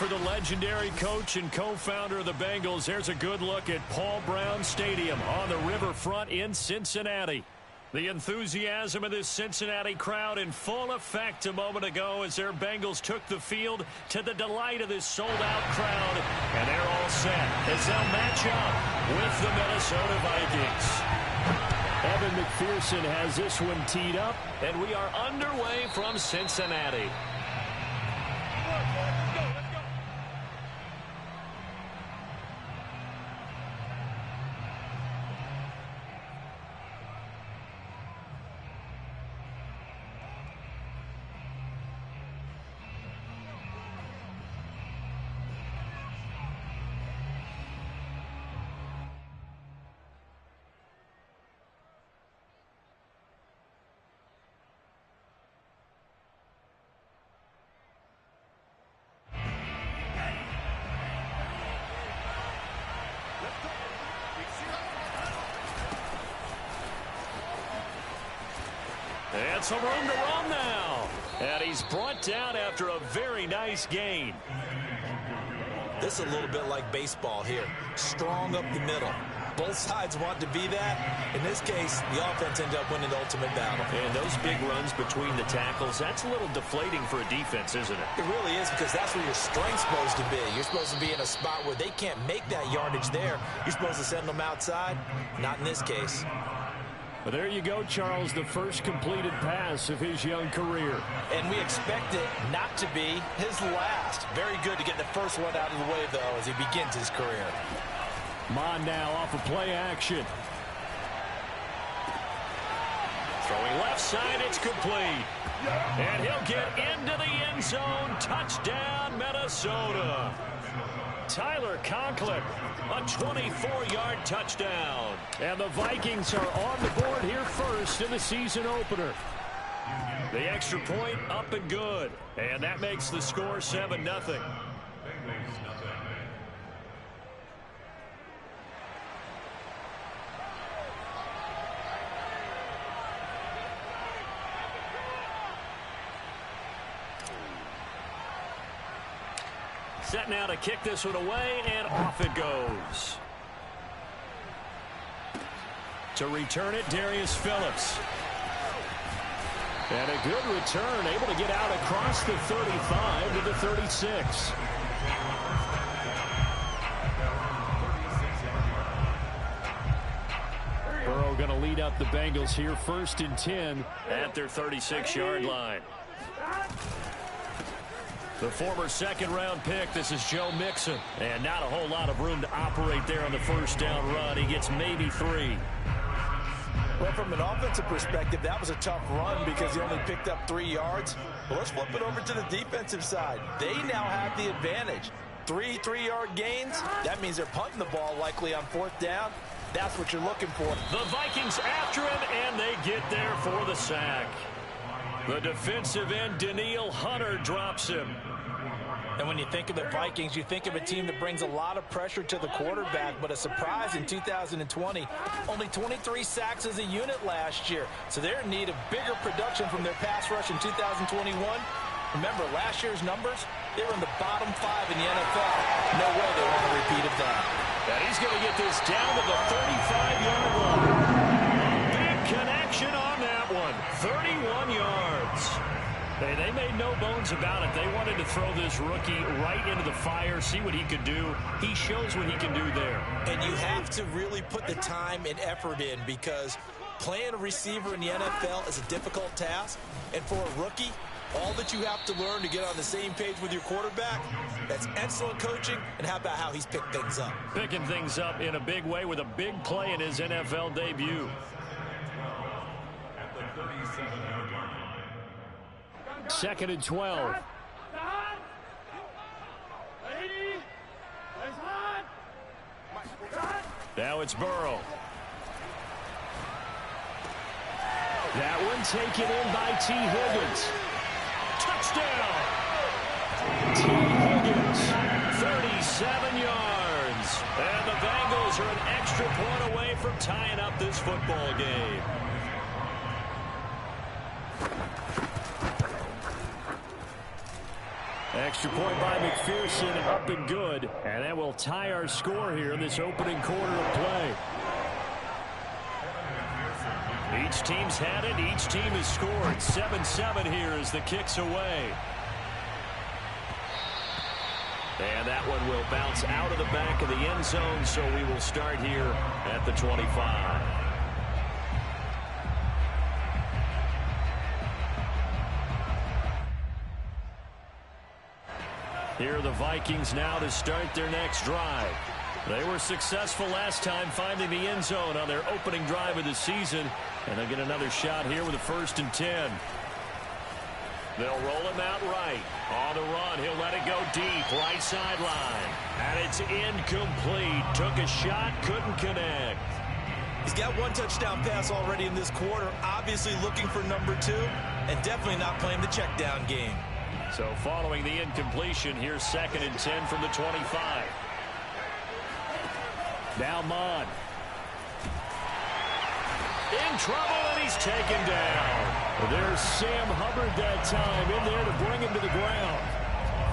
for the legendary coach and co-founder of the Bengals. There's a good look at Paul Brown Stadium on the riverfront in Cincinnati. The enthusiasm of this Cincinnati crowd in full effect a moment ago as their Bengals took the field to the delight of this sold-out crowd. And they're all set as they'll match up with the Minnesota Vikings. Evan McPherson has this one teed up, and we are underway from Cincinnati. And some room to run now. And he's brought down after a very nice gain. This is a little bit like baseball here. Strong up the middle. Both sides want to be that. In this case, the offense ended up winning the ultimate battle. And those big runs between the tackles, that's a little deflating for a defense, isn't it? It really is, because that's where your strength's supposed to be. You're supposed to be in a spot where they can't make that yardage there. You're supposed to send them outside. Not in this case. But there you go, Charles, the first completed pass of his young career. And we expect it not to be his last. Very good to get the first one out of the way, though, as he begins his career. Mon now off of play action. Throwing left side, it's complete. And he'll get into the end zone. Touchdown, Minnesota. Tyler Conklin, a 24-yard touchdown. And the Vikings are on the board here first in the season opener. The extra point up and good. And that makes the score 7-0. Set now to kick this one away, and off it goes. To return it, Darius Phillips. And a good return, able to get out across the 35 to the 36. Burrow going to lead up the Bengals here, 1st and 10 at their 36-yard line. The former second-round pick, this is Joe Mixon. And not a whole lot of room to operate there on the first down run. He gets maybe 3. Well, from an offensive perspective, that was a tough run because he only picked up 3 yards. But let's flip it over to the defensive side. They now have the advantage. 3 3-yard gains. That means they're punting the ball likely on 4th down. That's what you're looking for. The Vikings after him, and they get there for the sack. The defensive end, Danielle Hunter, drops him. And when you think of the Vikings, you think of a team that brings a lot of pressure to the quarterback, but a surprise in 2020, only 23 sacks as a unit last year. So they're in need of bigger production from their pass rush in 2021. Remember, last year's numbers, they were in the bottom 5 in the NFL. No way they want a repeat of that. And he's going to get this down to the 35-yard line. Big connection on that one. 31 yards. They made no bones about it. They wanted to throw this rookie right into the fire, see what he could do. He shows what he can do there. And you have to really put the time and effort in, because playing a receiver in the NFL is a difficult task. And for a rookie, all that you have to learn to get on the same page with your quarterback, that's excellent coaching. And how about how he's picked things up? Picking things up in a big way with a big play in his NFL debut. 2nd and 12. Now it's Burrow. That one taken in by T. Higgins. Touchdown! T. Higgins, 37 yards. And the Bengals are an extra point away from tying up this football game. Extra point by McPherson, up and good. And that will tie our score here in this opening quarter of play. Each team's had it. Each team has scored. 7-7 here as the kick's away. And that one will bounce out of the back of the end zone, so we will start here at the 25. Here are the Vikings now to start their next drive. They were successful last time finding the end zone on their opening drive of the season, and they'll get another shot here with a 1st and 10. They'll roll him out right. On the run, he'll let it go deep, right sideline. And it's incomplete. Took a shot, couldn't connect. He's got one touchdown pass already in this quarter, obviously looking for number 2, and definitely not playing the check down game. So following the incompletion, here's 2nd and 10 from the 25. Now Mon. In trouble, and he's taken down. There's Sam Hubbard that time in there to bring him to the ground.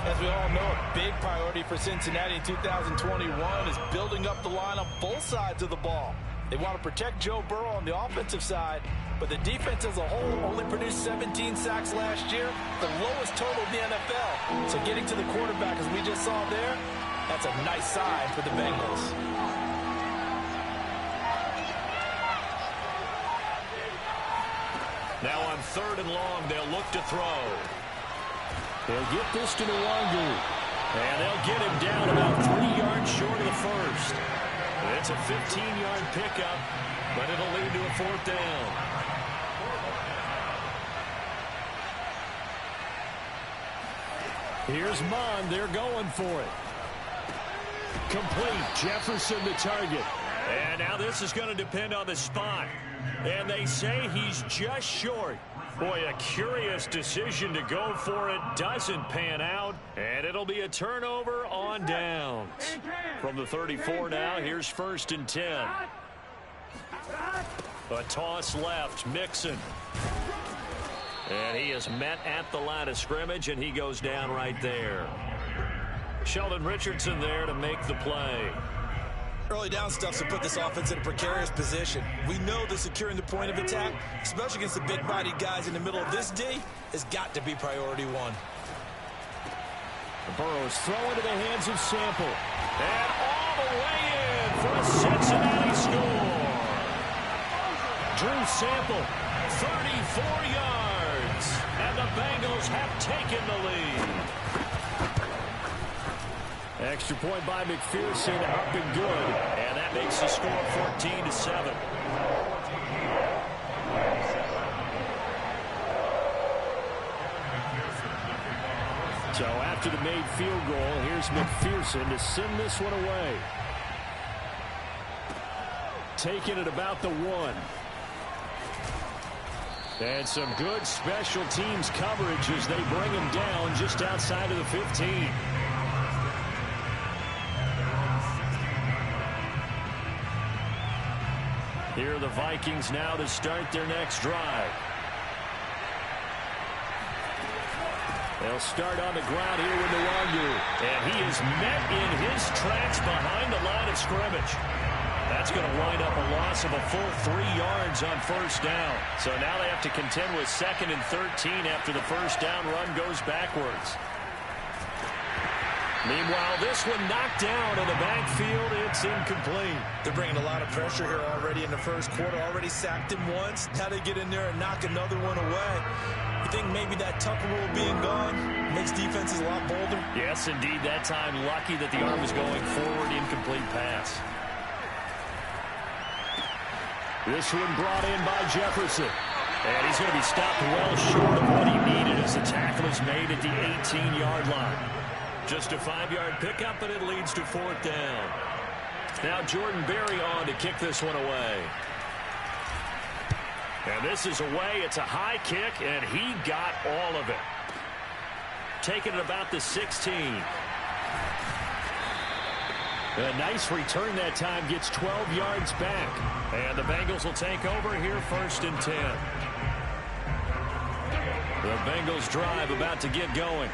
As we all know, a big priority for Cincinnati in 2021 is building up the line on both sides of the ball. They want to protect Joe Burrow on the offensive side, but the defense as a whole only produced 17 sacks last year, the lowest total in the NFL. So getting to the quarterback, as we just saw there, that's a nice sign for the Bengals. Now on 3rd and long, they'll look to throw. They'll get this to Nwangu. And they'll get him down about 3 yards short of the first. It's a 15-yard pickup, but it'll lead to a 4th down. Here's Mon. They're going for it. Complete. Jefferson the target. And now this is going to depend on the spot. And they say he's just short. Boy, a curious decision to go for it. Doesn't pan out. And it'll be a turnover on downs. From the 34 now, here's 1st and 10. A toss left. Mixon. And he is met at the line of scrimmage, and he goes down right there. Sheldon Richardson there to make the play. Early down stuff to put this offense in a precarious position. We know that securing the point of attack, especially against the big-bodied guys in the middle of this D, has got to be priority one. Burrow's throwing to the hands of Sample. And all the way in for a Cincinnati score. Drew Sample, 34 yards. And the Bengals have taken the lead. Extra point by McPherson, up and good. And that makes the score 14-7. So after the made field goal, here's McPherson to send this one away. Taking it about the 1. And some good special teams coverage as they bring him down just outside of the 15. Here are the Vikings now to start their next drive. They'll start on the ground here with Nwangu. And he is met in his tracks behind the line of scrimmage. That's going to wind up a loss of a full 3 yards on 1st down. So now they have to contend with 2nd and 13 after the 1st down run goes backwards. Meanwhile, this one knocked down in the backfield. It's incomplete. They're bringing a lot of pressure here already in the first quarter. Already sacked him once. Now they get in there and knock another one away. You think maybe that Tucker rule being gone makes defenses a lot bolder? Yes, indeed. That time, lucky that the arm was going forward. Incomplete pass. This one brought in by Jefferson. And he's going to be stopped well short of what he needed as the tackle is made at the 18-yard line. Just a 5-yard pickup, and it leads to 4th down. Now Jordan Berry on to kick this one away. And this is away. It's a high kick, and he got all of it. Taking it about the 16. A nice return that time, gets 12 yards back. And the Bengals will take over here 1st and 10. The Bengals drive about to get going.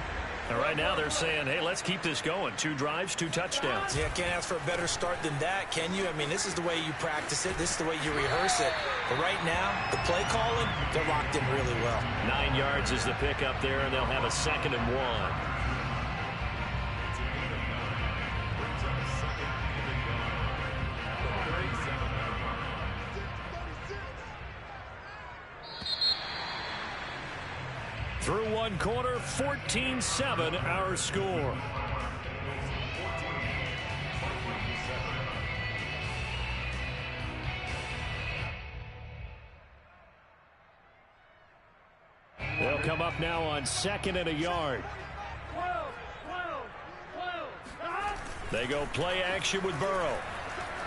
And right now they're saying, hey, let's keep this going. 2 drives, 2 touchdowns. Yeah, can't ask for a better start than that, can you? I mean, this is the way you practice it. This is the way you rehearse it. But right now, the play calling, they're locked in really well. 9 yards is the pickup there, and they'll have a 2nd and 1. Through 1 quarter, 14-7 our score. They'll come up now on 2nd and a yard. They go play action with Burrow.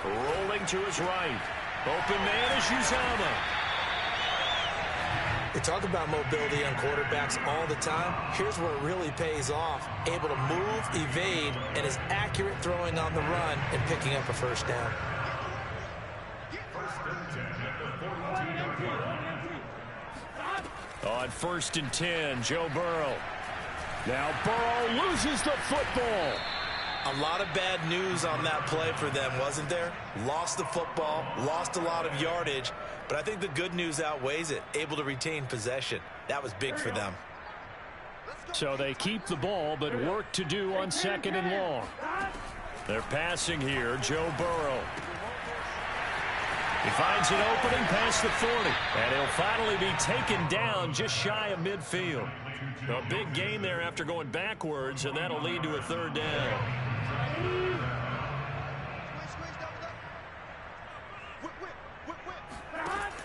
Rolling to his right. Open man is Uzama. They talk about mobility on quarterbacks all the time. Here's where it really pays off. Able to move, evade, and is accurate throwing on the run and picking up a first down. On 1st and 10, Joe Burrow. Now Burrow loses the football. A lot of bad news on that play for them, wasn't there? Lost the football, lost a lot of yardage, but I think the good news outweighs it. Able to retain possession. That was big for them. So they keep the ball, but work to do on 2nd and long. They're passing here, Joe Burrow. He finds an opening past the 40, and he'll finally be taken down just shy of midfield. A big gain there after going backwards, and that'll lead to a 3rd down.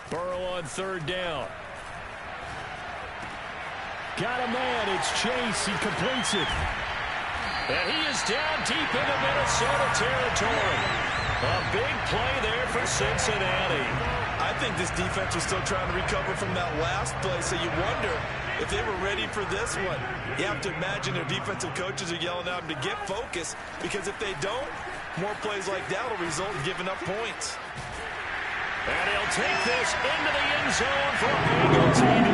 Burrow on 3rd down. Got a man. It's Chase. He completes it. And he is down deep into Minnesota territory. A big play there for Cincinnati. I think this defense was still trying to recover from that last play, so you wonder if they were ready for this one. You have to imagine their defensive coaches are yelling at them to get focused, because if they don't, more plays like that will result in giving up points. And he'll take this into the end zone for a Bengal TD.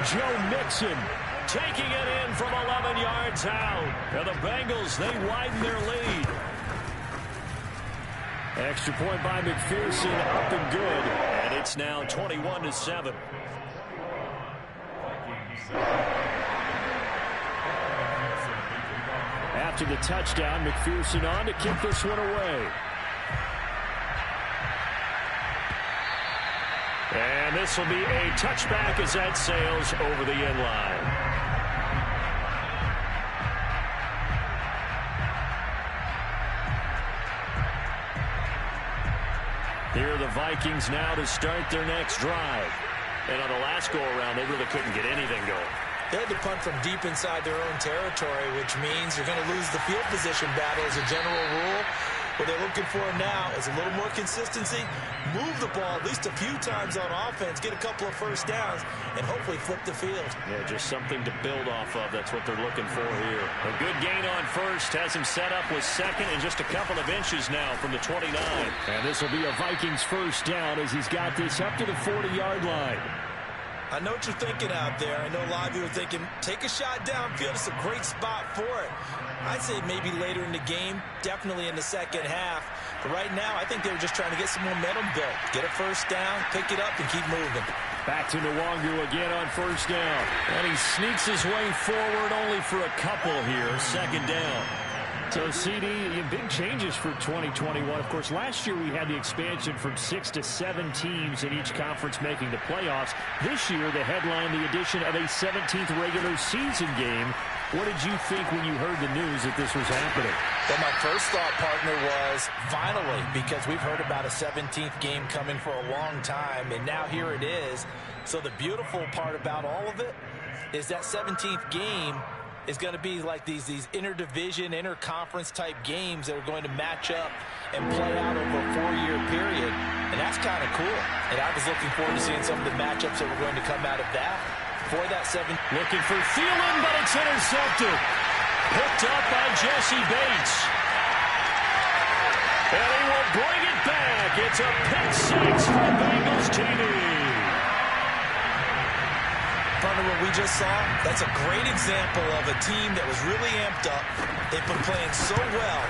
Joe Mixon taking it in from 11 yards out. And the Bengals, they widen their lead. Extra point by McPherson, up and good. And it's now 21-7. After the touchdown, McPherson on to kick this one away. And this will be a touchback as that sails over the end line. Here are the Vikings now to start their next drive. And on the last go-around, they really couldn't get anything going. They had to punt from deep inside their own territory, which means you're going to lose the field position battle as a general rule. What they're looking for now is a little more consistency, move the ball at least a few times on offense, get a couple of first downs, and hopefully flip the field. Yeah, just something to build off of. That's what they're looking for here. A good gain on first has him set up with 2nd and just a couple of inches now from the 29. And this will be a Vikings first down as he's got this up to the 40-yard line. I know what you're thinking out there. I know a lot of you are thinking, take a shot downfield. It's a great spot for it. I'd say maybe later in the game, definitely in the second half. But right now, I think they were just trying to get some momentum built. Get a first down, pick it up, and keep moving. Back to Nwangu again on first down. And he sneaks his way forward only for a couple here. 2nd down. So, CD, big changes for 2021. Of course, last year we had the expansion from 6 to 7 teams in each conference making the playoffs. This year, the headline, the addition of a 17th regular season game. What did you think when you heard the news that this was happening? Well, my first thought, partner, was finally, because we've heard about a 17th game coming for a long time, and now here it is. So the beautiful part about all of it is that 17th game is going to be like these interdivision, interconference type games that are going to match up and play out over a 4-year period. And that's kind of cool. And I was looking forward to seeing some of the matchups that were going to come out of that. For that 7. Looking for Thielen, but it's intercepted. Picked up by Jesse Bates. And he will bring it back. It's a pick 6 for Bengals TD. Hunter, what we just saw, that's a great example of a team that was really amped up. They've been playing so well,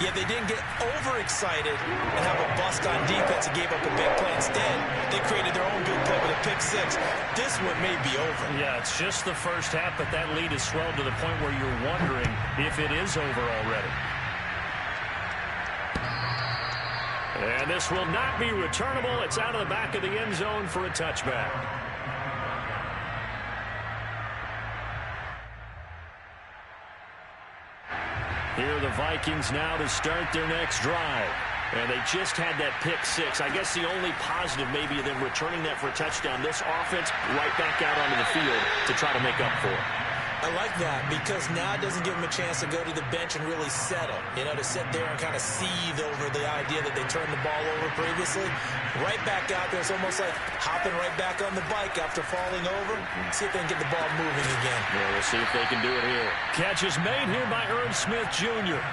yet they didn't get overexcited and have a bust on defense and gave up a big play. Instead, they created their own big play with a pick six. This one may be over. Yeah, it's just the first half, but that lead has swelled to the point where you're wondering if it is over already. And this will not be returnable. It's out of the back of the end zone for a touchback. Here are the Vikings now to start their next drive. And they just had that pick six. I guess the only positive maybe of them returning that for a touchdown. This offense right back out onto the field to try to make up for it. I like that because now it doesn't give them a chance to go to the bench and really settle. You know, to sit there and kind of seethe over the idea that they turned the ball over previously. Right back out there. It's almost like hopping right back on the bike after falling over. See if they can get the ball moving again. Yeah, we'll see if they can do it here. Catch is made here by Irv Smith Jr.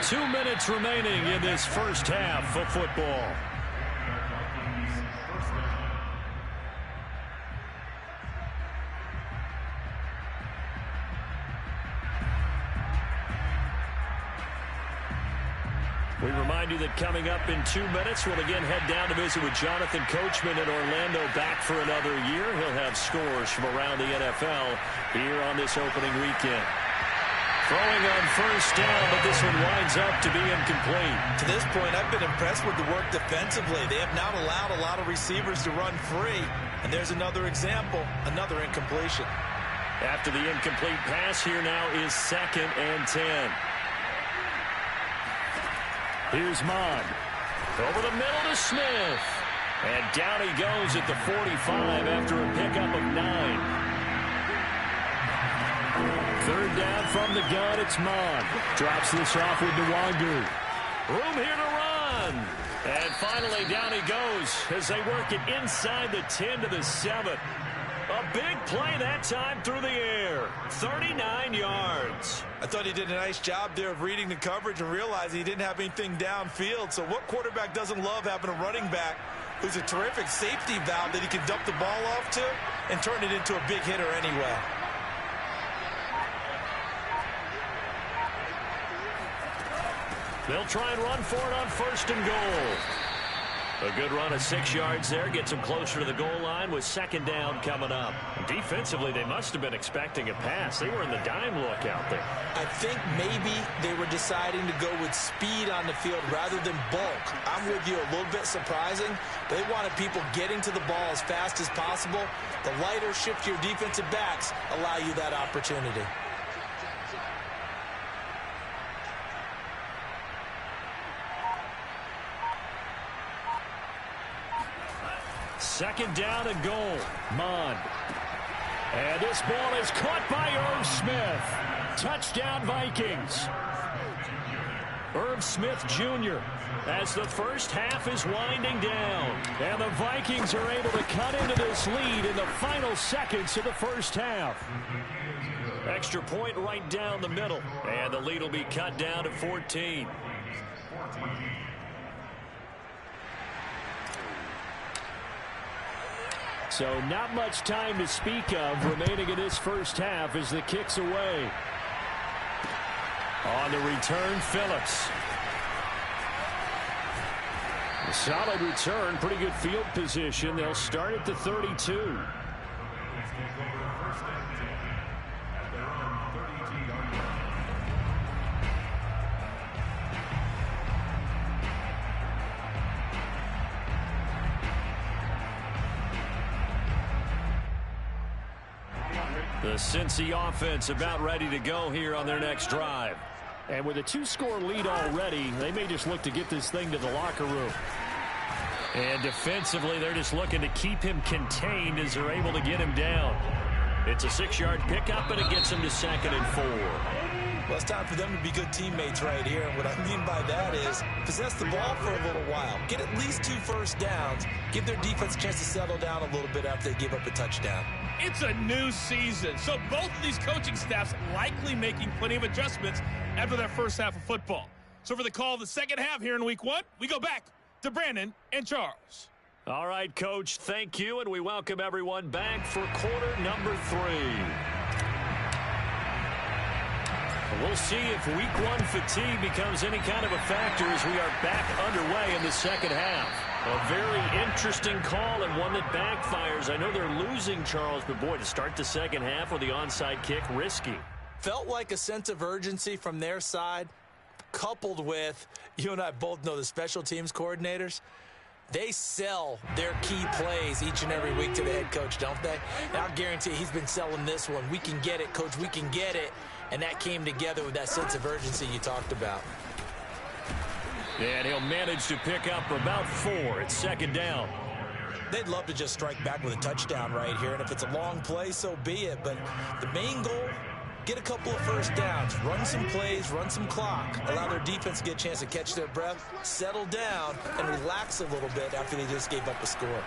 2 minutes remaining in this first half of football. We remind you that coming up in 2 minutes, we'll again head down to visit with Jonathan Coachman in Orlando, back for another year. He'll have scores from around the NFL here on this opening weekend. Throwing on first down, but this one winds up to be incomplete. To this point, I've been impressed with the work defensively. They have not allowed a lot of receivers to run free. And there's another example, another incompletion. After the incomplete pass, here now is 2nd and 10. Here's Mond. Over the middle to Smith. And down he goes at the 45 after a pickup of 9. 3rd down from the gun, it's Mond. Drops this off with Nwangu. Room here to run. And finally down he goes as they work it inside the 10 to the 7. A big play that time through the air. 39 yards. I thought he did a nice job there of reading the coverage and realizing he didn't have anything downfield. So what quarterback doesn't love having a running back who's a terrific safety valve that he can dump the ball off to and turn it into a big hitter anyway? They'll try and run for it on 1st and goal. A good run of 6 yards there. Gets them closer to the goal line with 2nd down coming up. Defensively, they must have been expecting a pass. They were in the dime look out there. I think maybe they were deciding to go with speed on the field rather than bulk. I'm with you, a little bit surprising. They wanted people getting to the ball as fast as possible. The lighter, shiftier defensive backs allow you that opportunity. Second down and goal. Mond. And this ball is caught by Irv Smith. Touchdown Vikings. Irv Smith Jr. as the first half is winding down. And the Vikings are able to cut into this lead in the final seconds of the first half. Extra point right down the middle. And the lead will be cut down to 14. So not much time to speak of remaining in this first half as the kick's away. On the return, Phillips. A solid return, pretty good field position. They'll start at the 32. The Cincy offense about ready to go here on their next drive. And with a 2-score lead already, they may just look to get this thing to the locker room. And defensively, they're just looking to keep him contained as they're able to get him down. It's a 6-yard pickup, and it gets him to 2nd and 4. Well, it's time for them to be good teammates right here. And what I mean by that is possess the ball for a little while. Get at least 2 first downs. Give their defense a chance to settle down a little bit after they give up a touchdown. It's a new season, so both of these coaching staffs likely making plenty of adjustments after that first half of football. So for the call of the second half here in week 1, we go back to Brandon and Charles. All right, Coach, thank you, and we welcome everyone back for quarter number 3. We'll see if week 1 fatigue becomes any kind of a factor as we are back underway in the second half. A very interesting call and one that backfires. I know they're losing, Charles, but boy, to start the second half with the onside kick, risky. Felt like a sense of urgency from their side, coupled with, you and I both know the special teams coordinators, they sell their key plays each and every week to the head coach, don't they? And I'll guarantee he's been selling this one. We can get it, Coach, we can get it. And that came together with that sense of urgency you talked about. And he'll manage to pick up about 4. It's second down. They'd love to just strike back with a touchdown right here. And if it's a long play, so be it. But the main goal, get a couple of first downs, run some plays, run some clock, allow their defense to get a chance to catch their breath, settle down, and relax a little bit after they just gave up a score.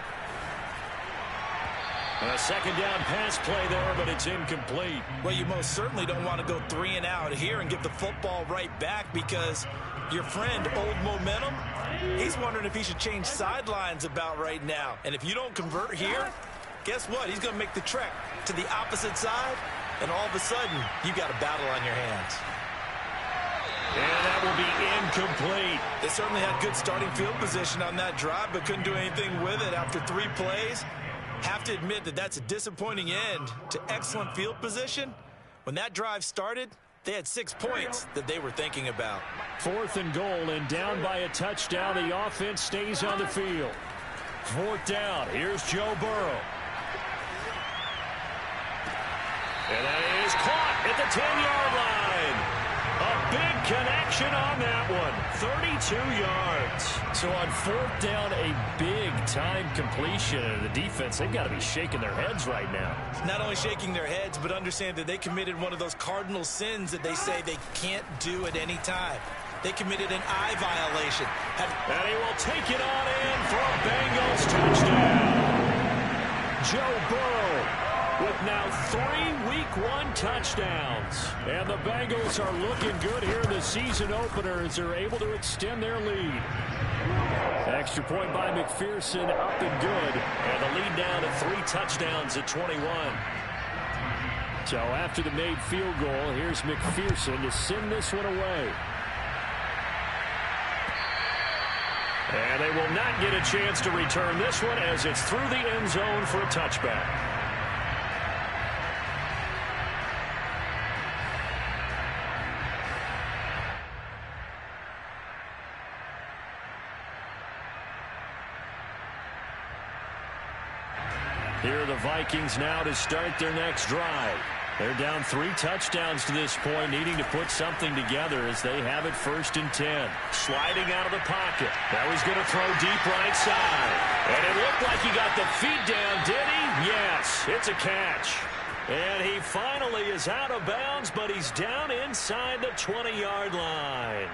A second down pass play there, but it's incomplete. Well, you most certainly don't want to go 3 and out here and get the football right back because your friend, Old Momentum, he's wondering if he should change sidelines about right now. And if you don't convert here, guess what? He's going to make the trek to the opposite side, and all of a sudden, you've got a battle on your hands. And that will be incomplete. They certainly had good starting field position on that drive, but couldn't do anything with it after 3 plays. Have to admit that that's a disappointing end to excellent field position. When that drive started, they had 6 points that they were thinking about. 4th and goal, and down by a touchdown. The offense stays on the field. 4th down. Here's Joe Burrow. And that is caught at the 10-yard line. A big connection on that one. 32 yards. So on 4th down, a big-time completion. And the defense, they've got to be shaking their heads right now. Not only shaking their heads, but understand that they committed one of those cardinal sins that they say they can't do at any time. They committed an eye violation. And he will take it on in for a Bengals touchdown. Joe Burrow with now 3 Week 1 touchdowns. And the Bengals are looking good here in the season opener as they're able to extend their lead. Extra point by McPherson, up and good. And the lead down to 3 touchdowns at 21. So after the made field goal, here's McPherson to send this one away. And they will not get a chance to return this one as it's through the end zone for a touchback. Here are the Vikings now to start their next drive. They're down 3 touchdowns to this point, needing to put something together as they have it 1st and 10. Sliding out of the pocket. Now he's going to throw deep right side. And it looked like he got the feet down, did he? Yes, it's a catch. And he finally is out of bounds, but he's down inside the 20-yard line.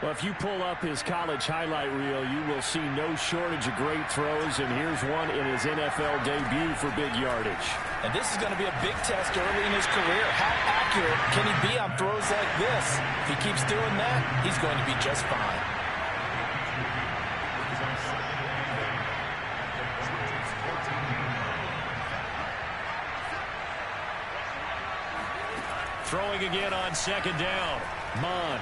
Well, if you pull up his college highlight reel, you will see no shortage of great throws, and here's one in his NFL debut for big yardage. And this is going to be a big test early in his career. How accurate can he be on throws like this? If he keeps doing that, he's going to be just fine. Throwing again on 2nd down. Mond.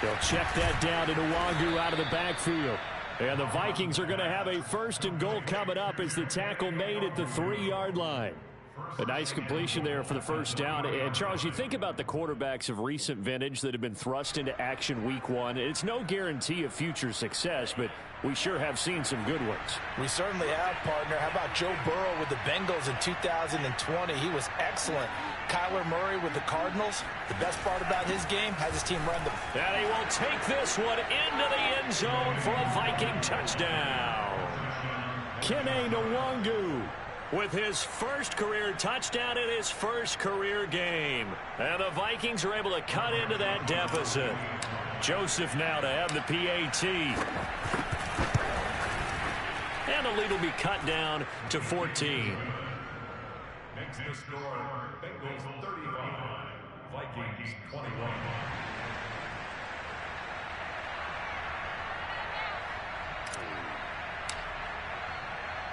They'll check that down to Nwangu out of the backfield. And the Vikings are going to have a 1st and goal coming up as the tackle made at the 3-yard line. A nice completion there for the 1st down. And, Charles, you think about the quarterbacks of recent vintage that have been thrust into action Week 1. It's no guarantee of future success, but we sure have seen some good ones. We certainly have, partner. How about Joe Burrow with the Bengals in 2020? He was excellent. Kyler Murray with the Cardinals. The best part about his game, has his team run them. And he will take this one into the end zone for a Viking touchdown. Kene Nwangu with his 1st career touchdown in his 1st career game. And the Vikings are able to cut into that deficit. Joseph now to have the PAT. And the lead will be cut down to 14. Next to score, Bengals 35, Vikings 21.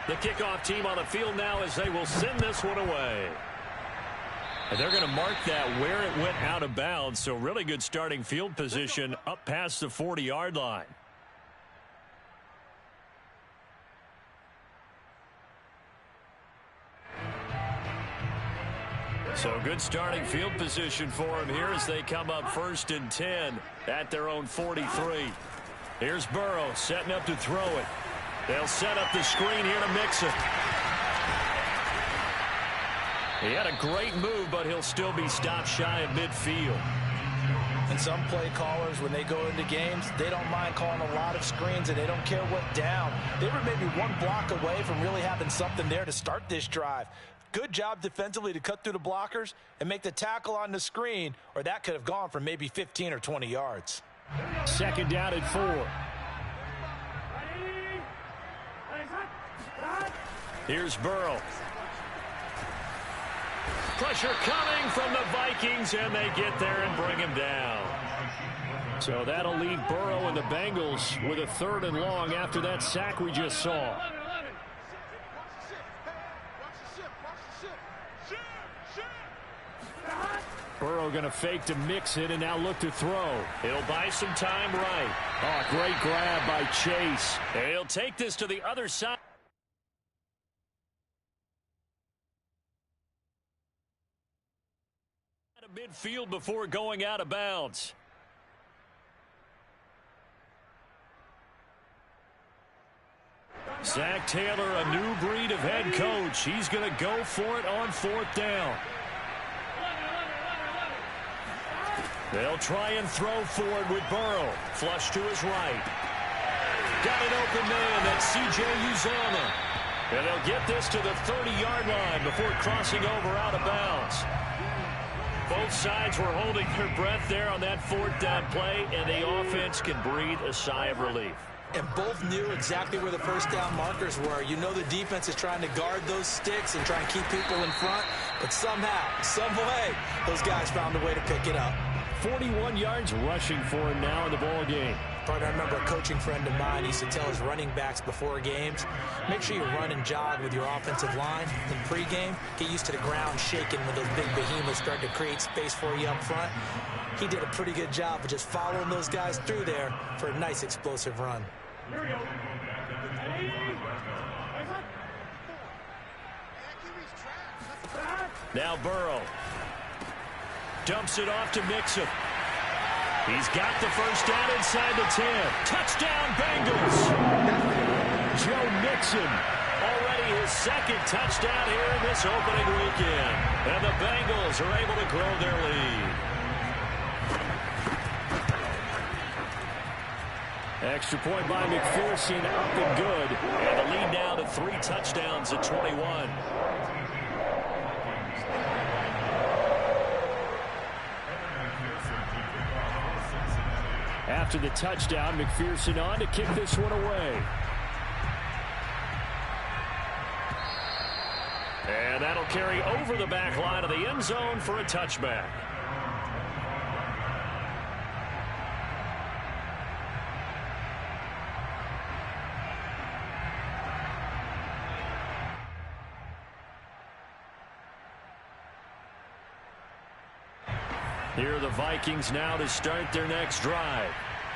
The kickoff team on the field now as they will send this one away. And they're going to mark that where it went out of bounds. So really good starting field position up past the 40-yard line. So good starting field position for them here as they come up 1st and 10 at their own 43. Here's Burrow setting up to throw it. They'll set up the screen here to mix it. He had a great move, but he'll still be stopped shy of midfield. And some play callers, when they go into games, they don't mind calling a lot of screens, and they don't care what down. They were maybe one block away from really having something there to start this drive. Good job defensively to cut through the blockers and make the tackle on the screen, or that could have gone for maybe 15 or 20 yards. 2nd down and 4. Here's Burrow. Pressure coming from the Vikings, and they get there and bring him down. So that'll leave Burrow and the Bengals with a 3rd and long after that sack we just saw. Burrow going to fake to mix it and now look to throw. He'll buy some time right. Oh, great grab by Chase. And he'll take this to the other side. Midfield before going out of bounds. Zach Taylor, a new breed of head coach. He's going to go for it on 4th down. They'll try and throw for it with Burrow. Flush to his right. Got an open man. That's C.J. Uzomah. And they'll get this to the 30-yard line before crossing over out of bounds. Both sides were holding their breath there on that 4th down play, and the offense can breathe a sigh of relief. And both knew exactly where the 1st down markers were. You know the defense is trying to guard those sticks and try and keep people in front, but somehow, some way, those guys found a way to pick it up. 41 yards rushing for him now in the ball game. Partner, I remember a coaching friend of mine used to tell his running backs before games, make sure you run and jog with your offensive line in pregame. Get used to the ground shaking when those big behemoths start to create space for you up front. He did a pretty good job of just following those guys through there for a nice explosive run. Now Burrow dumps it off to Mixon. He's got the 1st down inside the 10. Touchdown, Bengals. Joe Mixon, already his 2nd touchdown here in this opening weekend. And the Bengals are able to grow their lead. Extra point by McPherson, up and good. And the lead now to 3 touchdowns at 21. After the touchdown, McPherson on to kick this one away. And that'll carry over the back line of the end zone for a touchback. Here are the Vikings now to start their next drive.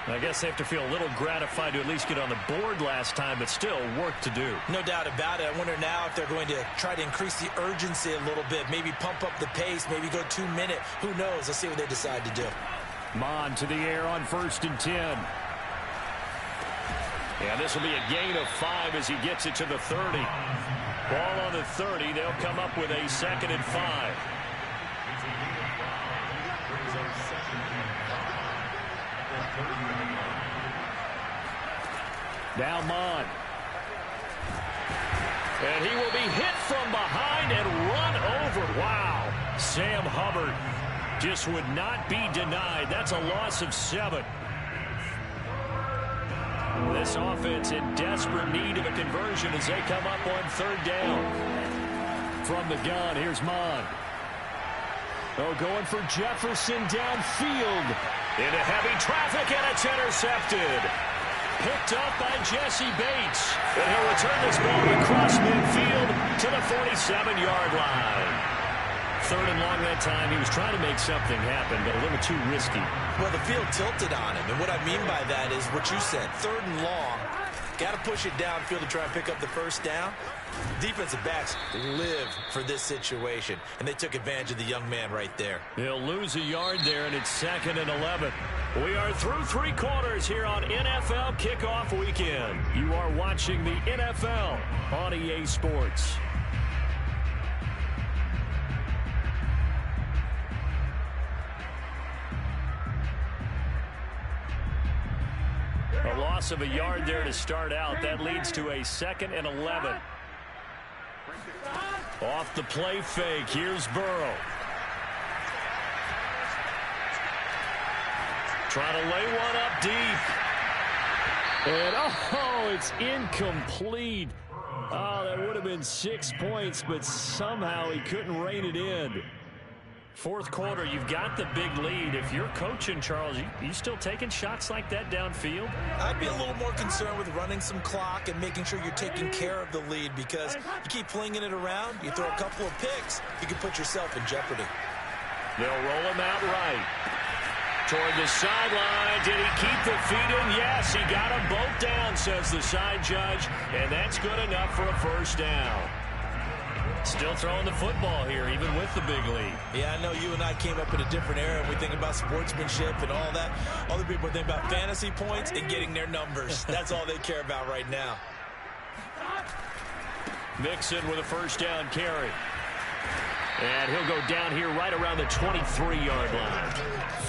I guess they have to feel a little gratified to at least get on the board last time, but still work to do. No doubt about it. I wonder now if they're going to try to increase the urgency a little bit, maybe pump up the pace, maybe go 2-minute. Who knows? Let's see what they decide to do. Mon to the air on 1st and 10. And this will be a gain of 5 as he gets it to the 30. Ball on the 30. They'll come up with a 2nd and 5. Now Mon. And he will be hit from behind and run over. Wow. Sam Hubbard just would not be denied. That's a loss of 7. This offense in desperate need of a conversion as they come up on 3rd down. From the gun, here's Mon. Oh, going for Jefferson downfield. Into heavy traffic, and it's intercepted. Picked up by Jesse Bates. And he'll return this ball across midfield to the 47-yard line. 3rd and long that time. He was trying to make something happen, but a little too risky. Well, the field tilted on him, and what I mean by that is what you said, 3rd and long. Got to push it downfield to try and pick up the first down. Defensive backs live for this situation, and they took advantage of the young man right there. He'll lose a yard there, and it's 2nd and 11. We are through 3 quarters here on NFL Kickoff Weekend. You are watching the NFL on EA Sports. A loss of a yard there to start out. That leads to a 2nd and 11. Off the play fake. Here's Burrow. Trying to lay one up deep. And, it's incomplete. Oh, that would have been 6 points, but somehow he couldn't rein it in. 4th quarter, you've got the big lead. If you're coaching, Charles, you still taking shots like that downfield? I'd be a little more concerned with running some clock and making sure you're taking care of the lead, because you keep flinging it around, you throw a couple of picks, you can put yourself in jeopardy. They'll roll him out right. Toward the sideline. Did he keep the feet in? Yes, he got them both down, says the side judge, and that's good enough for a first down. Still throwing the football here, even with the big lead. Yeah, I know you and I came up in a different era, and we think about sportsmanship and all that. Other people think about fantasy points and getting their numbers. That's all they care about right now. Mixon with a first down carry. And he'll go down here right around the 23-yard line.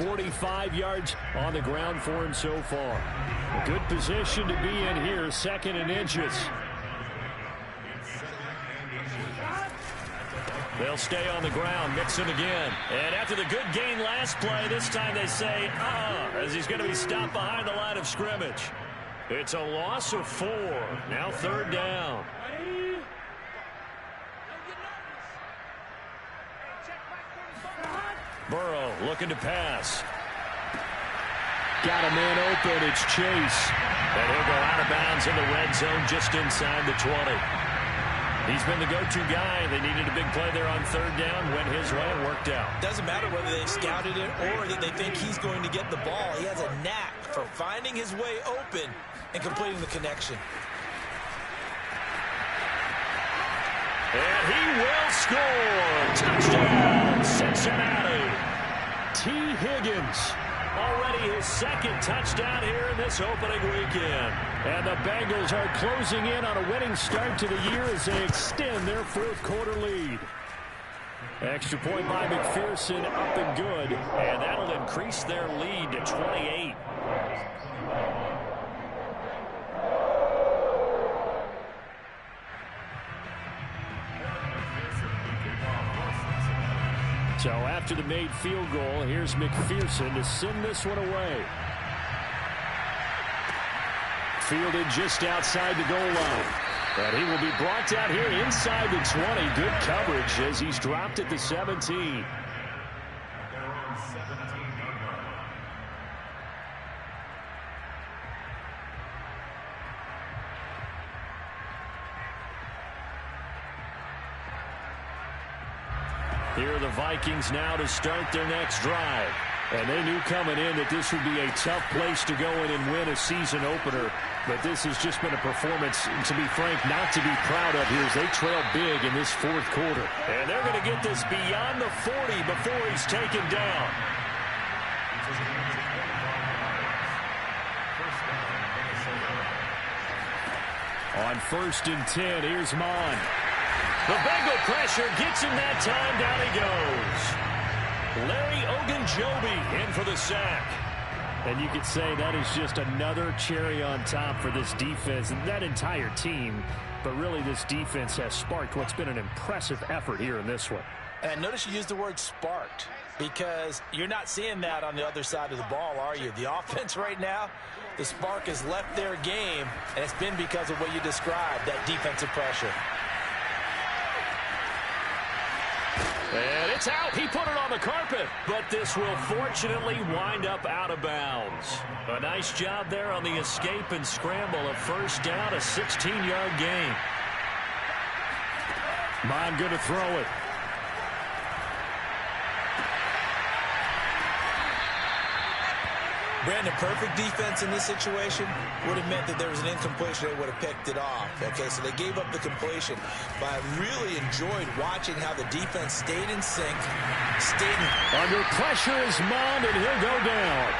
45 yards on the ground for him so far. A good position to be in here, 2nd and inches. They'll stay on the ground. Mixon again. And after the good gain last play, this time they say, as he's going to be stopped behind the line of scrimmage. It's a loss of 4. Now 3rd down. Burrow looking to pass. Got a man open. It's Chase. And he'll go out of bounds in the red zone just inside the 20. He's been the go-to guy. They needed a big play there on 3rd down. Went his way and worked out. Doesn't matter whether they scouted it or that they think he's going to get the ball. He has a knack for finding his way open and completing the connection. And he will score. Touchdown, Cincinnati. T. Higgins. Already his 2nd touchdown here in this opening weekend. And the Bengals are closing in on a winning start to the year as they extend their 4th quarter lead. Extra point by McPherson, up and good. And that'll increase their lead to 28. So after the made field goal, here's McPherson to send this one away. Fielded just outside the goal line. And he will be brought down here inside the 20. Good coverage as he's dropped at the 17. Here are the Vikings now to start their next drive. And they knew coming in that this would be a tough place to go in and win a season opener. But this has just been a performance, to be frank, not to be proud of here as they trail big in this 4th quarter. And they're going to get this beyond the 40 before he's taken down. On 1st and 10, here's Mon. The Bengal pressure gets him that time. Down he goes. Larry Ogunjobi in for the sack. And you could say that is just another cherry on top for this defense and that entire team. But really, this defense has sparked what's been an impressive effort here in this one. And notice you use the word sparked, because you're not seeing that on the other side of the ball, are you? The offense right now, the spark has left their game, and it's been because of what you described, that defensive pressure. And it's out. He put it on the carpet. But this will fortunately wind up out of bounds. A nice job there on the escape and scramble. A first down, a 16-yard gain. Bond going to throw it. Brandon, perfect defense in this situation would have meant that there was an incompletion. They would have picked it off. Okay, so they gave up the completion. But I really enjoyed watching how the defense stayed in sync. Under pressure is Mond, and he'll go down.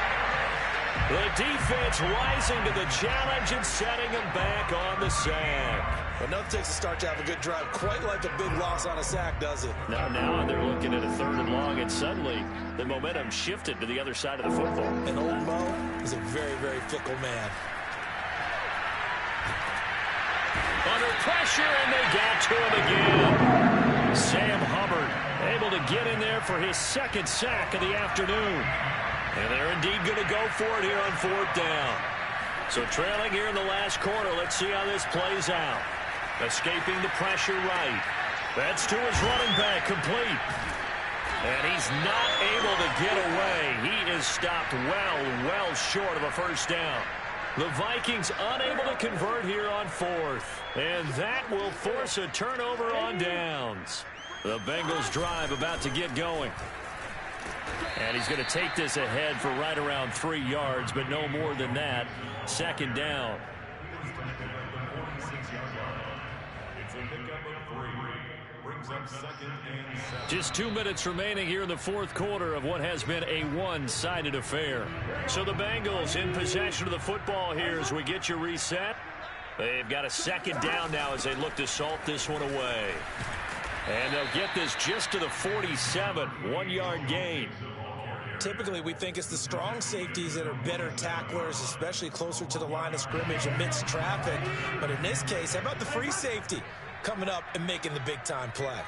The defense rising to the challenge and setting him back on the sack. But nothing takes a start to have a good drive, quite like a big loss on a sack, does it? Now they're looking at a 3rd and long, and suddenly the momentum shifted to the other side of the football. And old Mo is a very, very fickle man. Under pressure, and they got to him again. Sam Hubbard able to get in there for his 2nd sack of the afternoon. And they're indeed going to go for it here on 4th down. So trailing here in the last quarter, let's see how this plays out. Escaping the pressure right. That's to his running back, complete. And he's not able to get away. He is stopped well short of a first down. The Vikings unable to convert here on 4th. And that will force a turnover on downs. The Bengals drive about to get going. And he's going to take this ahead for right around 3 yards, but no more than that. 2nd down. Just 2 minutes remaining here in the 4th quarter of what has been a one-sided affair. So the Bengals in possession of the football here as we get you reset. They've got a 2nd down now as they look to salt this one away. And they'll get this just to the 47, 1-yard gain. Typically, we think it's the strong safeties that are better tacklers, especially closer to the line of scrimmage amidst traffic. But in this case, how about the free safety coming up and making the big-time play?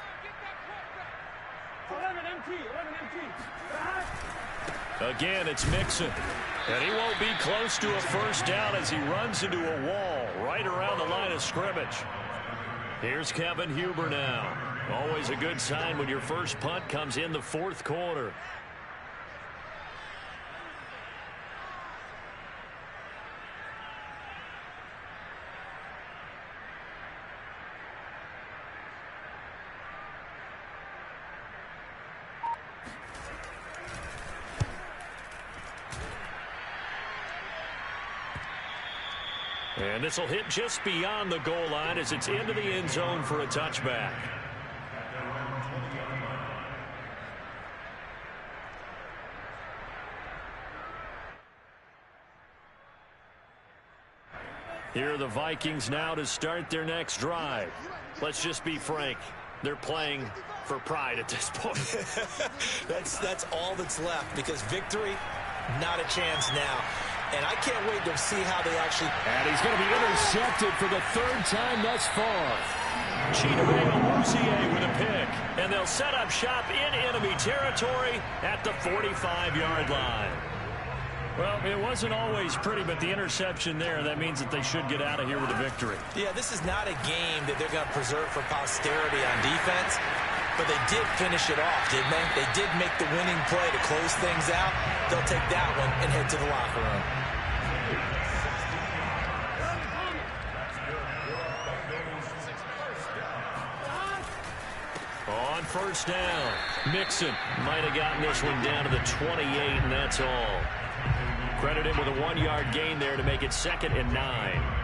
Again, it's Mixon. And he won't be close to a first down as he runs into a wall right around the line of scrimmage. Here's Kevin Huber now. Always a good sign when your first punt comes in the 4th quarter. And this will hit just beyond the goal line as it's into the end zone for a touchback. Here are the Vikings now to start their next drive. Let's just be frank. They're playing for pride at this point. That's all that's left, because victory, not a chance now. And I can't wait to see how they actually... And he's going to be intercepted for the 3rd time thus far. Chidobe with a pick. And they'll set up shop in enemy territory at the 45-yard line. Well, it wasn't always pretty, but the interception there, that means that they should get out of here with a victory. Yeah, this is not a game that they're going to preserve for posterity on defense, but they did finish it off, didn't they? They did make the winning play to close things out. They'll take that one and head to the locker room. On first down, Mixon might have gotten this one down to the 28, and that's all. Credit him with a 1-yard gain there to make it 2nd and 9.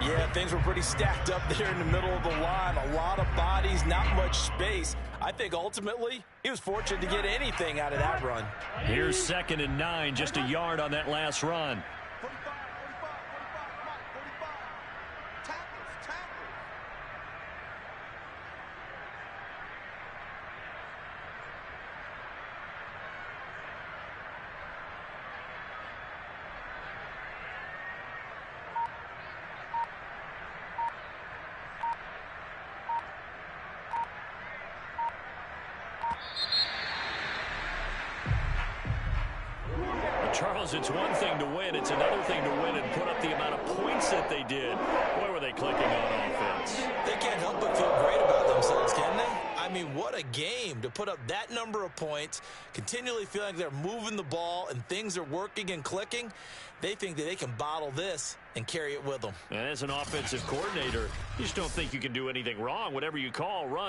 Yeah, things were pretty stacked up there in the middle of the line. A lot of bodies, not much space. I think ultimately he was fortunate to get anything out of that run. Here's 2nd and 9, just a yard on that last run. Charles, it's one thing to win. It's another thing to win and put up the amount of points that they did. Boy, were they clicking on offense. They can't help but feel great about themselves, can they? I I mean, what a game to put up that number of points, continually feeling like they're moving the ball and things are working and clicking. They think that they can bottle this and carry it with them. And as an offensive coordinator, you just don't think you can do anything wrong. Whatever you call, run.